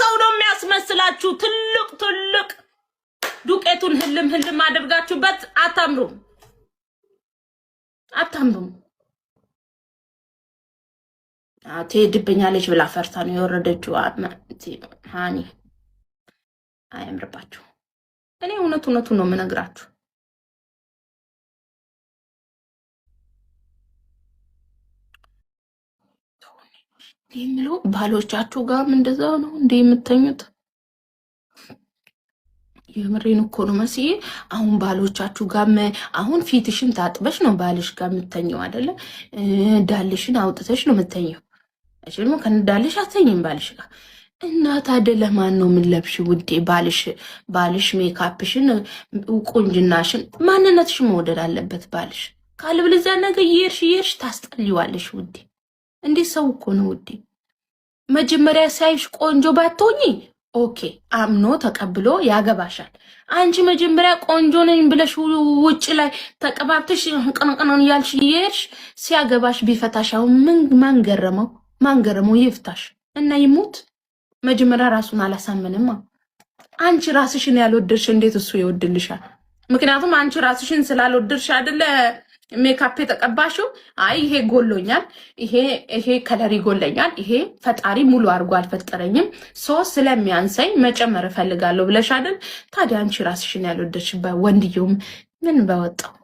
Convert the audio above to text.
ሰው ነው የሚያስመስላችሁ ትልቅ ዱቄቱን ህልም አድርጋችሁበት አታምሩም ትሄድብኛለች ብላ ፈርታ ነው የወረደችው ሃኒ አያምርባችሁ እኔ እውነቱን ነው የምነግራችሁ የሚለው ባሎቻችሁ ጋር እንደዛው ነው እንደ የምትተኙት የምሬን እኮ ነው መስዬ አሁን ባሎቻችሁ ጋር አሁን ፊትሽን ታጥበሽ ነው ባልሽ ጋር የምትተኘው አይደለ ዳልሽን አውጥተሽ ነው የምትተኘው እሺ ደግሞ ከንዳልሽ አትተኝም ባልሽ ጋር እና ታዲያ ለማን ነው የምንለብሽ ውዴ ባልሽ ሜካፕሽን ቁንጅናሽን ማንነትሽን መውደድ አለበት ባልሽ ካልብለዚያ ነገር ይርሽ ታስጠልይዋለሽ ውዴ እንዴ ሰው እኮ ነው ውዴ መጀመሪያ ሳይሽ ቆንጆ ባትሆኚ ኦኬ አምኖ ተቀብሎ ያገባሻል አንቺ መጀመሪያ ቆንጆ ነኝ ብለሽ ውጭ ላይ ተቀባብተሽ ቀንቀናን ያልሽ ይርሽ ሲያገባሽ ቢፈታሻው ምን ማንገረመው ይፍታሽ እና ይሙት መጀመሪያ ራሱን አላሳመነማ አንቺ ራስሽን ያልወደድሽ እንዴት እሱ ይወድልሻል ምክንያቱም አንቺ ራስሽን ስላልወደድሽ አይደለ ሜካፕ ተቀባሽው አይ ይሄ ጎሎኛል ይሄ ከለር ይጎለኛል ይሄ ፈጣሪ ሙሉ አርጎ አልፈጠረኝም ስለሚያንሰኝ መጨመር ፈልጋለሁ ብለሽ አይደል ታዲያ አንቺ ራስሽን ያልወደድሽ በወንድየውም ምን በወጣው